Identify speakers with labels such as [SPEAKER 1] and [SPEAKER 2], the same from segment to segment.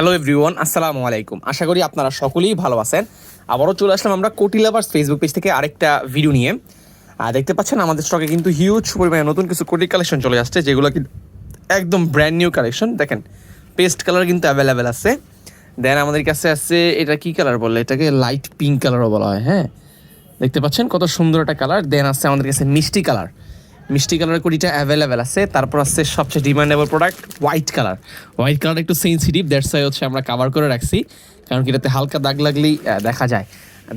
[SPEAKER 1] Hello everyone, আসসালামু আলাইকুম। আশা করি আপনারা সকলেই ভালো আছেন। আবারও চলে আসলাম আমরা কোটি লাভার্স ফেসবুক পেজ থেকে আরেকটা ভিডিও নিয়ে। দেখতে পাচ্ছেন আমাদের স্টকে কিন্তু হিউজ পরিমাণে নতুন কিছু কোটি কালেকশন চলে আসছে, যেগুলো কিন্তু একদম ব্র্যান্ড নিউ কালেকশন। দেখেন পেস্ট কালার কিন্তু অ্যাভেলেবেল আছে। দেন আমাদের কাছে আছে, এটা কি কালার বলে, এটাকে লাইট পিঙ্ক কালারও বলা হয়। হ্যাঁ, দেখতে পাচ্ছেন কত সুন্দর একটা কালার। দেন আছে আমাদের কাছে মিষ্টি কালার, মিষ্টি কালারের কোটিটা অ্যাভেলেবেল আছে। তারপর আছে সবচেয়ে demandable product white colour. White colour একটু সেন্সিটিভ, দ্যাটস ওয়াই হচ্ছে আমরা কাভার করে রাখছি, কারণ কি এটাতে হালকা দাগ লাগলেই দেখা যায়।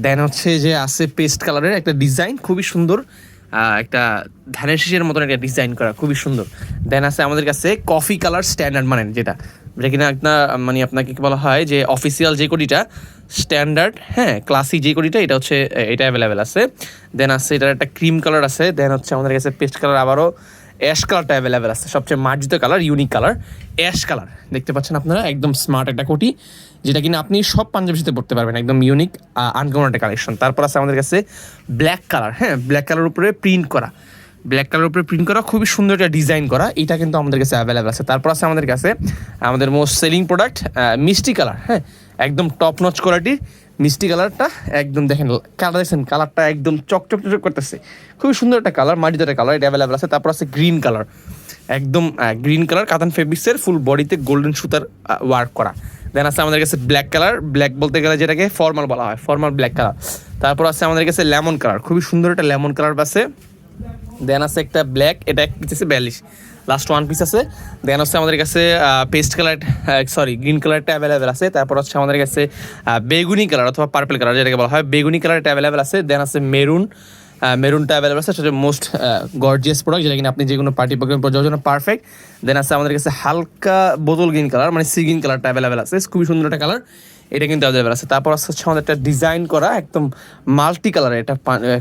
[SPEAKER 1] দেন হচ্ছে যে আছে পেস্ট কালারের একটা ডিজাইন, খুবই সুন্দর, একটা ধানের শীষের মতন একটা ডিজাইন করা, খুবই সুন্দর। দেন আছে আমাদের কাছে কফি কালার স্ট্যান্ডার্ড, মানে যেটা কিনা একটা মানে আপনাকে বলা হয় যে অফিসিয়াল যে কোটিটা স্ট্যান্ডার্ড, হ্যাঁ ক্লাসি যে কোটিটা, এটা হচ্ছে এটা অ্যাভেলেবেল আছে। দেন আছে এটার একটা ক্রিম কালার আছে। দেন হচ্ছে আমাদের কাছে পেস্ট কালার, আবারও অ্যাশ কালারটা অ্যাভেলেবেল আছে, সবচেয়ে মার্জিত colour, unique colour ash colour. দেখতে পাচ্ছেন আপনারা, একদম স্মার্ট একটা কোটি, যেটা কিনা আপনি সব পাঞ্জাবির সাথে পড়তে পারবেন, একদম ইউনিক আনকমন একটা কালেকশন। তারপর আছে আমাদের কাছে ব্ল্যাক কালার, হ্যাঁ ব্ল্যাক কালার উপরে প্রিন্ট করা, ব্ল্যাক কালার উপরে প্রিন্ট করা, খুবই সুন্দর একটা ডিজাইন করা, এটা কিন্তু আমাদের কাছে অ্যাভেলেবেল আছে। তারপর আছে আমাদের কাছে আমাদের মোস্ট সেলিং প্রোডাক্ট মিষ্টি কালার, হ্যাঁ একদম টপ নচ কোয়ালিটির মিষ্টি কালারটা। একদম দেখেন কালার, দেখছেন কালারটা একদম চকচক চকচক করতেছে, খুবই সুন্দর একটা কালার, মাটিতে একটা কালার, এটা অ্যাভেলেবেল আছে। তারপর আছে গ্রিন কালার, একদম গ্রিন কালার কাতান ফেব্রিক্সের, ফুল বডিতে গোল্ডেন সুতার ওয়ার্ক করা। দেন আছে আমাদের কাছে ব্ল্যাক কালার, ব্ল্যাক বলতে গেলে যেটাকে ফর্মাল বলা হয়, ফর্মাল ব্ল্যাক কালার। তারপর আছে আমাদের কাছে লেমন কালার, খুবই সুন্দর একটা লেমন কালার আছে। দেন আছে একটা ব্ল্যাক, এটা এক পিস আছে 42, লাস্ট ওয়ান পিস আছে। দেন হচ্ছে আমাদের কাছে পেস্ট কালার, গ্রিন কালারটা অ্যাভেলেবেল আছে। তারপর হচ্ছে আমাদের কাছে বেগুনি কালার অথবা পার্পল কালার যেটাকে বলা হয়, বেগুনি কালারটা অ্যাভেলেবেল আছে। দেন আছে মেরুন, মেরুনটা অ্যাভেলেবেল আছে, সেটা মোস্ট গর্জিয়াস প্রোডাক্ট, যেটা কিনা আপনি যে কোনো পার্টি প্রোগ্রাম যাওয়ার জন্য পারফেক্ট। দেন আছে আমাদের কাছে হালকা বোতল গ্রিন কালার, মানে সি গ্রিন কালারটা অ্যাভেলেবেল আছে, খুবই সুন্দর একটা কালার, এটা কিন্তু অ্যাভেলেবেল আছে। তারপর হচ্ছে আমাদের একটা ডিজাইন করা একদম মাল্টি কালার এটা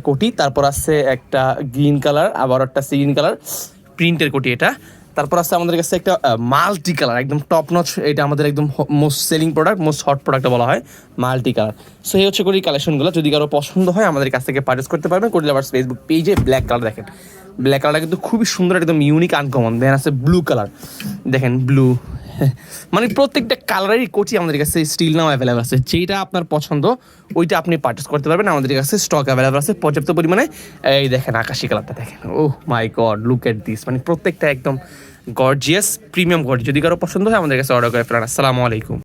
[SPEAKER 1] কোটি। তারপর আছে একটা গ্রিন কালার, আবার একটা সি গ্রিন কালার প্রিন্টের কোটি এটা। তারপর আছে আমাদের কাছে একটা মাল্টি কালার, একদম টপ নচ, এটা আমাদের একদম most selling product, most hot product বলা হয় মাল্টি কালার। সো এই হচ্ছে কোটি কালেকশনগুলো, যদি কারো পছন্দ হয় আমাদের কাছ থেকে পারচেস করতে পারবেন। কোটি লাভার্স ফেসবুক পেজে ব্ল্যাক কালার দেখেন, ব্ল্যাক কালারটা কিন্তু খুবই সুন্দর, একদম ইউনিক আনকমন। দেন আছে ব্লু কালার, দেখেন ব্লু, মানে প্রত্যেকটা কালারেরই কোটি আমাদের কাছে স্টিল নাও অ্যাভেলেবেল আছে, যেটা আপনার পছন্দ ওইটা আপনি পারচেস করতে পারবেন, আমাদের কাছে স্টক অ্যাভেলেবেল আছে পর্যাপ্ত পরিমাণে। এই দেখেন আকাশি কালারটা দেখেন, ওহ মাই গড, লুক এট দিস, মানে প্রত্যেকটা একদম গর্জিয়াস প্রিমিয়াম কোয়ালিটি। যদি কারো পছন্দ হয় আমাদের কাছে অর্ডার করে ফেলান। আসসালামু আলাইকুম।